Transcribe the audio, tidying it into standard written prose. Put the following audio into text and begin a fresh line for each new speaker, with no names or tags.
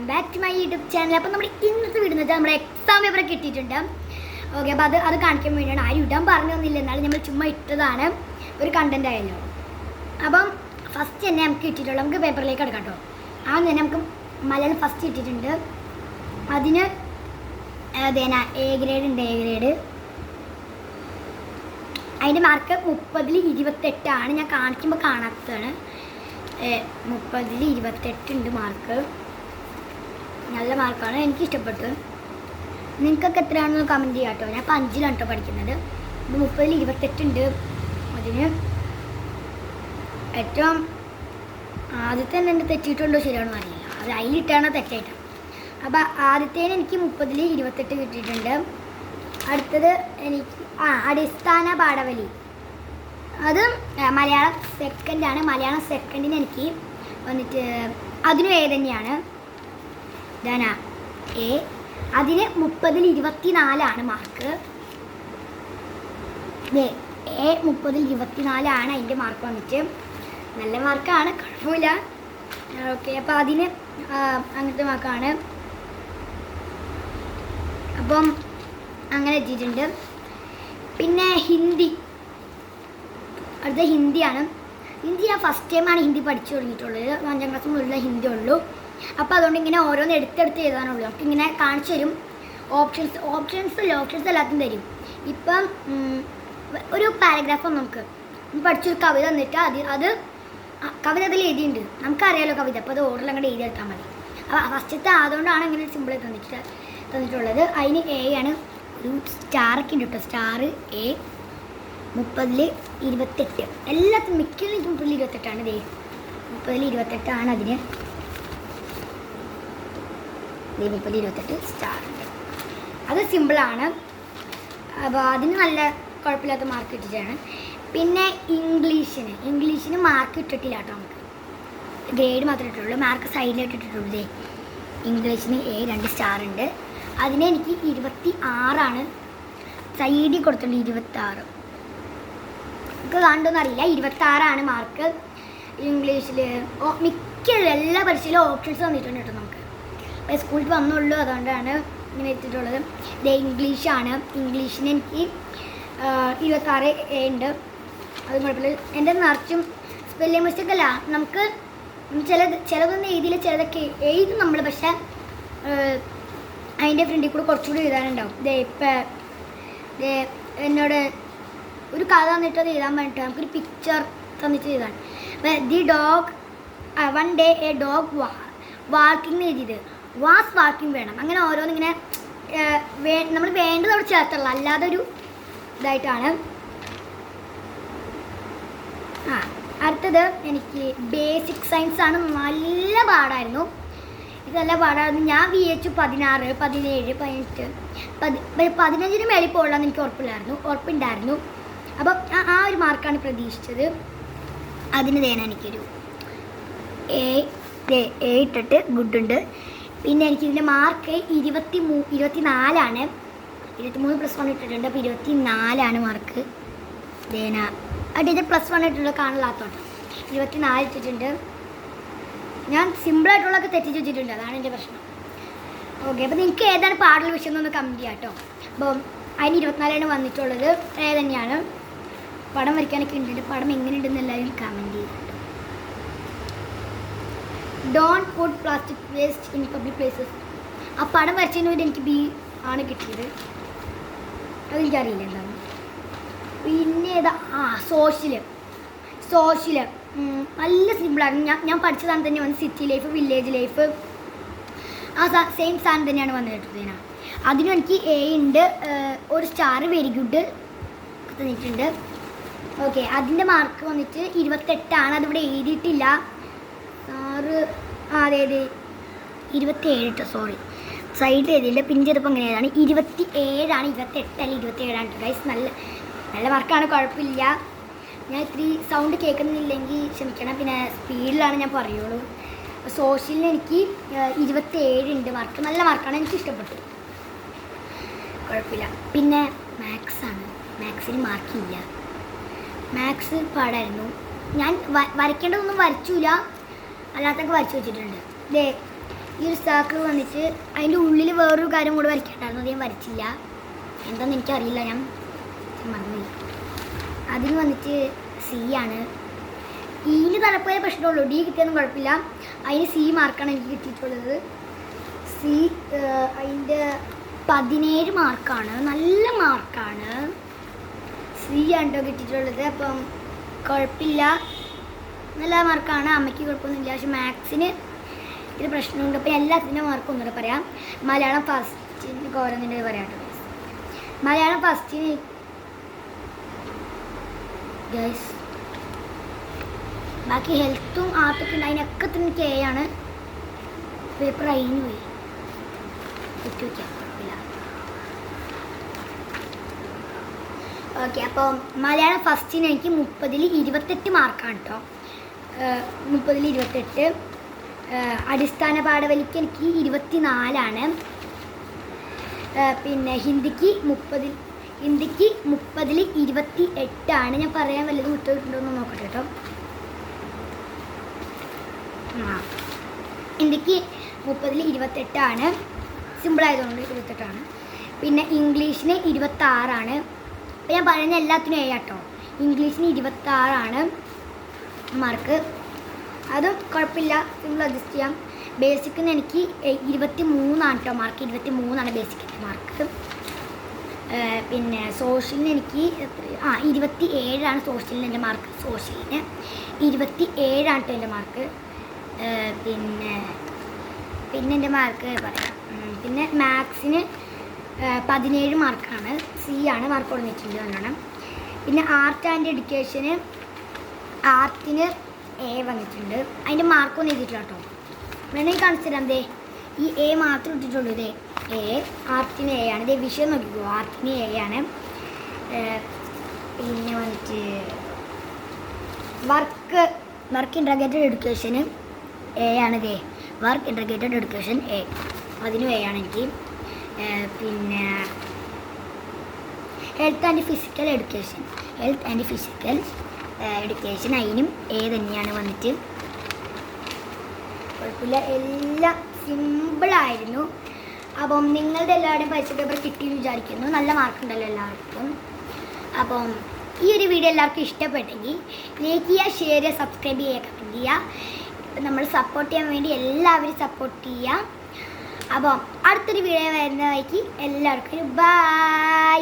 Back to my YouTube channel. അപ്പോൾ നമ്മുടെ ഇന്നത്തെ വീഡിയോ വെച്ചാൽ നമ്മുടെ എക്സാം പേപ്പർ കിട്ടിയിട്ടുണ്ട്. ഓക്കെ, അപ്പോൾ അത് കാണിക്കാൻ വേണ്ടിയാണ്. ആരും ഇടാൻ പറഞ്ഞൊന്നുമില്ല, എന്നാലും നമ്മൾ ചുമ്മാ ഇട്ടതാണ്, ഒരു കണ്ടന്റ് ആയല്ലോ. അപ്പം ഫസ്റ്റ് തന്നെ നമുക്ക് കിട്ടിയിട്ടുള്ളൂ. നമുക്ക് പേപ്പറിലേക്ക് എടുക്കാം കേട്ടോ. ആദ്യം തന്നെ നമുക്ക് മലയാളം ഫസ്റ്റ് കിട്ടിയിട്ടുണ്ട്. അതിന് അതേനാ എ ഗ്രേഡ് ഉണ്ട്. എ ഗ്രേഡ് അതിൻ്റെ മാർക്ക് 30-ൽ 28 ഞാൻ കാണിക്കുമ്പോൾ കാണാത്തതാണ്. 30-ൽ 28 ഉണ്ട് മാർക്ക്. നല്ല മാർക്കാണ്, എനിക്കിഷ്ടപ്പെട്ടു. നിങ്ങൾക്കൊക്കെ എത്രയാണെന്ന് കമൻറ്റ് ചെയ്യാം കേട്ടോ. ഞാൻ ഇപ്പോൾ 5-ലാണ് കേട്ടോ പഠിക്കുന്നത്. ഇത് 30-ൽ 28 ഉണ്ട്. അതിന് ഏറ്റവും ആദ്യത്തെ തന്നെ എൻ്റെ തെറ്റിയിട്ടുണ്ടോ ശരിയാണെന്ന് അറിയില്ല, അത് അതിലിട്ടാണോ തെറ്റായിട്ടാണ്. അപ്പോൾ ആദ്യത്തേന് എനിക്ക് 30-ൽ 28 കിട്ടിയിട്ടുണ്ട്. അടുത്തത് എനിക്ക് അടിസ്ഥാന പാഠവലി, അത് മലയാളം സെക്കൻഡാണ്. മലയാളം സെക്കൻഡിന് എനിക്ക് വന്നിട്ട് അതിനും എ തന്നെയാണ്. ഇതാനാ എ. അതിന് 30-ൽ 24 മാർക്ക്. എ 30-ൽ 24 അതിൻ്റെ മാർക്ക് വന്നിട്ട്. നല്ല മാർക്കാണ്, കുഴപ്പമില്ല. ഓക്കെ, അപ്പോൾ അതിന് അങ്ങനത്തെ മാർക്കാണ്. അപ്പം അങ്ങനെ എത്തിയിട്ടുണ്ട്. പിന്നെ ഹിന്ദി, അടുത്ത ഹിന്ദിയാണ്. ഹിന്ദി ഞാൻ ഫസ്റ്റ് ടൈമാണ് ഹിന്ദി പഠിച്ചു തുടങ്ങിയിട്ടുള്ളത്. 5ാം ക്ലാസ് മുതലുള്ള ഹിന്ദി ഉള്ളൂ. അപ്പോൾ അതുകൊണ്ട് ഇങ്ങനെ ഓരോന്ന് എടുത്തെടുത്ത് എഴുതാനുള്ളൂ. നമുക്ക് ഇങ്ങനെ കാണിച്ചു തരും. ഓപ്ഷൻസ് എല്ലാത്തും തരും. ഇപ്പം ഒരു പാരഗ്രാഫ് നമുക്ക് പഠിച്ചൊരു കവിത തന്നിട്ട് അത് കവിത അതിൽ എഴുതിയിട്ടുണ്ട്. നമുക്കറിയാലോ കവിത, അപ്പോൾ അത് ഓർഡറിൽ അങ്ങോട്ട് എഴുതിയെടുത്താൽ മതി. അപ്പോൾ ഫസ്റ്റത്തെ അതുകൊണ്ടാണ് ഇങ്ങനെ സിമ്പിളായി തന്നിട്ടുള്ളത്. അതിന് എ ആണ്. ഒരു സ്റ്റാറൊക്കെ ഉണ്ട് കേട്ടോ. Star A. 30-ൽ 28 എല്ലാത്തിനും മിക്കതിലും 30-ൽ 28 ദേ 30-ൽ 28 അതിന്. 30-ൽ 28 സ്റ്റാർ ഉണ്ട്. അത് സിമ്പിളാണ്. അപ്പോൾ അതിന് നല്ല കുഴപ്പമില്ലാത്ത മാർക്ക് കിട്ടിയിട്ടാണ്. പിന്നെ ഇംഗ്ലീഷിന് മാർക്ക് ഇട്ടിട്ടില്ല കേട്ടോ. നമുക്ക് ഗ്രേഡ് മാത്രമേ ഇട്ടിട്ടുള്ളൂ, മാർക്ക് സൈഡിലായിട്ട് ഇട്ടിട്ടുള്ളൂ. ഇംഗ്ലീഷിന് എ 2 സ്റ്റാർ ഉണ്ട്. അതിന് എനിക്ക് 26 സൈഡിൽ കൊടുത്തിട്ടുണ്ട്. 26 നമുക്ക് കണ്ടോന്നറിയില്ല. 26 മാർക്ക് ഇംഗ്ലീഷിൽ. മിക്ക എല്ലാ പരീക്ഷയിലും ഓപ്ഷൻസ് തന്നിട്ടുണ്ട് കേട്ടോ. നമുക്ക് ഇപ്പോൾ സ്കൂളിൽ വന്നുള്ളൂ, അതുകൊണ്ടാണ് ഇങ്ങനെ എത്തിയിട്ടുള്ളത്. ഇത് ഇംഗ്ലീഷാണ്. ഇംഗ്ലീഷിന് എനിക്ക് 26 എ ഉണ്ട്. അത് കുഴപ്പമില്ല. എൻ്റെ നിറച്ചും സ്പെല്ലിംഗ് മിസ്റ്റേക്ക് അല്ല. നമുക്ക് ചിലതൊന്നും എഴുതിയില്ല, ചിലതൊക്കെ എഴുതും നമ്മൾ. പക്ഷേ അതിൻ്റെ ഫ്രണ്ടിൽ കൂടെ കുറച്ചുകൂടി എഴുതാനുണ്ടാവും. ഇപ്പം എന്നോട് ഒരു കഥ തന്നിട്ട് അത് എഴുതാൻ വേണ്ടിയിട്ട് നമുക്കൊരു പിക്ചർ തന്നിട്ട് എഴുതാൻ. The dog one day A dog walking എഴുതിയത് വാസ് വാക്കിംഗ് വേണം. അങ്ങനെ ഓരോന്നിങ്ങനെ നമ്മൾ വേണ്ടത് അവിടെ ചേർത്തുള്ള, അല്ലാതെ ഒരു ഇതായിട്ടാണ്. അടുത്തത് എനിക്ക് ബേസിക് സയൻസ് ആണ്. നല്ല പാടായിരുന്നു. ഇതല്ല പാടായിരുന്നു. ഞാൻ VH 16, 17, 18, 15 മേളിൽ പോകണമെന്ന് എനിക്ക് ഉറപ്പുണ്ടായിരുന്നു. അപ്പം ആ ഒരു മാർക്കാണ് പ്രതീക്ഷിച്ചത്. അതിന് തേന എനിക്കൊരു എ ഇട്ടിട്ട് ഗുഡുണ്ട്. പിന്നെ എനിക്കിതിൻ്റെ മാർക്ക് 24. 23 +1 ഇട്ടിട്ടുണ്ട്. അപ്പോൾ 24 മാർക്ക്. തേന ഇത് +1 ഇട്ടിട്ടുള്ള കാണില്ലാത്തോട്ട് 24 ഇട്ടിട്ടുണ്ട്. ഞാൻ സിമ്പിളായിട്ടുള്ളതൊക്കെ തെറ്റിച്ച് വെച്ചിട്ടുണ്ട്, അതാണ് എൻ്റെ പ്രശ്നം. ഓക്കെ, അപ്പോൾ നിങ്ങൾക്ക് ഏതാണ് പാടുള്ള വിഷയം എന്നൊന്ന് കമൻറ്റ് ചെയ്യാം കേട്ടോ. അപ്പം അതിന് 24 വന്നിട്ടുള്ളത്. തന്നെയാണ്. പടം വരയ്ക്കാനൊക്കെ ഉണ്ട്. പടം എങ്ങനെയുണ്ടെന്ന് എല്ലാവരും കമൻറ്റ് ചെയ്യും. Don't put plastic waste in public places. ആ പടം വരച്ചതിന് വേണ്ടി എനിക്ക് B ആണ് കിട്ടിയത്. അതെനിക്കറിയില്ല എന്താണ്. പിന്നെ ഏതാ സോഷ്യൽ നല്ല സിമ്പിളാണ്. ഞാൻ പഠിച്ച സാധനം തന്നെ വന്ന് സിറ്റി ലൈഫ്, വില്ലേജ് ലൈഫ്, ആ സെയിം സാധനം തന്നെയാണ് വന്നിട്ടുള്ളത്. അതിനും എനിക്ക് എ ഉണ്ട്. ഒരു സ്റ്റാർ വെരി ഗുഡ് തന്നിട്ടുണ്ട്. ഓക്കെ, അതിൻ്റെ മാർക്ക് വന്നിട്ട് 28. അതിവിടെ എഴുതിയിട്ടില്ല. അതെ 27 കേട്ടോ. സോറി, സൈഡിൽ എഴുതിയില്ല. പിന്നെ ചിലപ്പോൾ അങ്ങനെയാണ്. 27 28 അല്ല 27 ഗൈസ്. നല്ല മാർക്കാണ്, കുഴപ്പമില്ല. ഞാൻ ഇത്തിരി സൗണ്ട് കേൾക്കുന്നില്ലെങ്കിൽ ക്ഷമിക്കണം. പിന്നെ സ്പീഡിലാണ് ഞാൻ പറയുള്ളൂ. സോഷ്യലിന് എനിക്ക് 27 ഉണ്ട് മാർക്ക്. നല്ല മാർക്കാണ്, എനിക്ക് ഇഷ്ടപ്പെട്ടു, കുഴപ്പമില്ല. പിന്നെ മാത്സിന് മാർക്കില്ല. മാത്സ് പാടായിരുന്നു. ഞാൻ വരയ്ക്കേണ്ടതൊന്നും വരച്ചില്ല, അല്ലാത്തൊക്കെ വരച്ച് വെച്ചിട്ടുണ്ട്. ഈ ഒരു സർക്കിൾ വന്നിട്ട് അതിൻ്റെ ഉള്ളിൽ വേറൊരു കാര്യം കൂടെ വരയ്ക്കണ്ടായിരുന്നു, അത് ഞാൻ വരച്ചില്ല. എന്താണെന്ന് എനിക്കറിയില്ല, ഞാൻ മറന്നു. അതിന് വന്നിട്ട് സി ആണ്. ഇന് തലപ്പോയ പ്രശ്നമുള്ളൂ, ഡി കിട്ടിയൊന്നും കുഴപ്പമില്ല. അതിന് സി മാർക്കാണ് എനിക്ക് കിട്ടിയിട്ടുള്ളത്. സി അതിൻ്റെ 17 മാർക്കാണ്, നല്ല മാർക്കാണ്. സി ആണ് കേട്ടോ കിട്ടിയിട്ടുള്ളത്. അപ്പം കുഴപ്പമില്ല, നല്ല മാർക്കാണ്. അമ്മയ്ക്ക് കുഴപ്പമൊന്നുമില്ല. പക്ഷെ മാത്സിന് ഇത് പ്രശ്നമുണ്ട്. അപ്പോൾ എല്ലാത്തിൻ്റെ മാർക്കും ഒന്നുകൂടെ പറയാം. മലയാളം ഫസ്റ്റിന് ഓരോന്നിൻ്റെ പറയാം കേട്ടോ. മലയാളം ഫസ്റ്റിന് ഗൈസ്, ബാക്കി ഹെൽത്തും ആർട്ടൊക്കെ ഉണ്ട്, അതിനൊക്കെ തന്നെ കെ ആണ്. പേപ്പർ അയിന് പോയി ഇട്ട് വയ്ക്കാം, കുഴപ്പമില്ല. ഓക്കെ, അപ്പോൾ മലയാളം ഫസ്റ്റിന് എനിക്ക് 30-ൽ 28 മാർക്കാണ് കേട്ടോ. 30-ൽ 28. അടിസ്ഥാന പാഠവലിക്ക് എനിക്ക് 24 പിന്നെ ഹിന്ദിക്ക് 30-ൽ 28. ഞാൻ പറയാൻ വല്ലതും വിട്ടിട്ടുണ്ടോയെന്ന് നോക്കട്ടെ കേട്ടോ. ഹിന്ദിക്ക് 30-ൽ 28. സിമ്പിളായതുകൊണ്ട് 28. പിന്നെ ഇംഗ്ലീഷിന് 26. അപ്പോൾ ഞാൻ പറയുന്ന എല്ലാത്തിനും കേട്ടോ. ഇംഗ്ലീഷിന് 26 മാർക്ക്. അതും കുഴപ്പമില്ല, സിമ്പിൾ അഡ്ജസ്റ്റ് ചെയ്യാം. ബേസിക്കിന് എനിക്ക് 23 കേട്ടോ മാർക്ക്. 23 ബേസിക്കിൻ്റെ മാർക്ക്. പിന്നെ സോഷ്യലിന് എനിക്ക് 27 സോഷ്യലിന് എൻ്റെ മാർക്ക്. സോഷ്യലിന് 27 കേട്ടോ എൻ്റെ മാർക്ക്. പിന്നെ എൻ്റെ മാർക്ക് പറയാം. പിന്നെ മാത്സിന് 17 മാർക്കാണ്. സി ആണ് മാർക്ക് കൊടുത്തിട്ടുണ്ട് നല്ലോണം. പിന്നെ ആർട്ട് ആൻഡ് എഡ്യൂക്കേഷന് ആർട്ടിന് എ വന്നിട്ടുണ്ട്. അതിൻ്റെ മാർക്കൊന്നും എഴുതിയിട്ടില്ല കേട്ടോ. വേണമെങ്കിൽ കാണിച്ചു തരാം. ദേ ഈ എ മാത്രം ഇട്ടിട്ടുള്ളൂ. ഇതേ എ, ആർട്ടിന് എ ആണ്. ഇതേ വിഷയം നോക്കിക്കോ, ആർട്ടിന് എ ആണ്. പിന്നെ വന്നിട്ട് വർക്ക് ഇൻറ്റഗ്രേറ്റഡ് എഡ്യൂക്കേഷന് എ ആണ്. ഇതേ വർക്ക് ഇൻറ്റഗ്രേറ്റഡ് എഡ്യൂക്കേഷൻ എ, അതിനും എ ആണ് എനിക്ക്. പിന്നെ ഹെൽത്ത് ആൻഡ് ഫിസിക്കൽ എഡ്യൂക്കേഷൻ അതിനും എ തന്നെയാണ് വന്നിട്ട്. കുഴപ്പമില്ല, എല്ലാം സിമ്പിളായിരുന്നു. അപ്പം നിങ്ങളുടെ എല്ലാവരുടെയും പരീക്ഷ പേപ്പർ കിട്ടിയെന്ന് വിചാരിക്കുന്നു. നല്ല മാർക്കുണ്ടല്ലോ എല്ലാവർക്കും. അപ്പം ഈ ഒരു വീഡിയോ എല്ലാവർക്കും ഇഷ്ടപ്പെട്ടെങ്കിൽ ലൈക്ക് ചെയ്യുക, ഷെയർ ചെയ്യുക, സബ്സ്ക്രൈബ് ചെയ്യുക, കമൻറ്റ് ചെയ്യുക. നമ്മൾ സപ്പോർട്ട് ചെയ്യാൻ വേണ്ടി എല്ലാവരും സപ്പോർട്ട് ചെയ്യുക. അപ്പം അടുത്തൊരു വീഡിയോ വരുന്നതായിരിക്കും. എല്ലാവർക്കും ബൈ.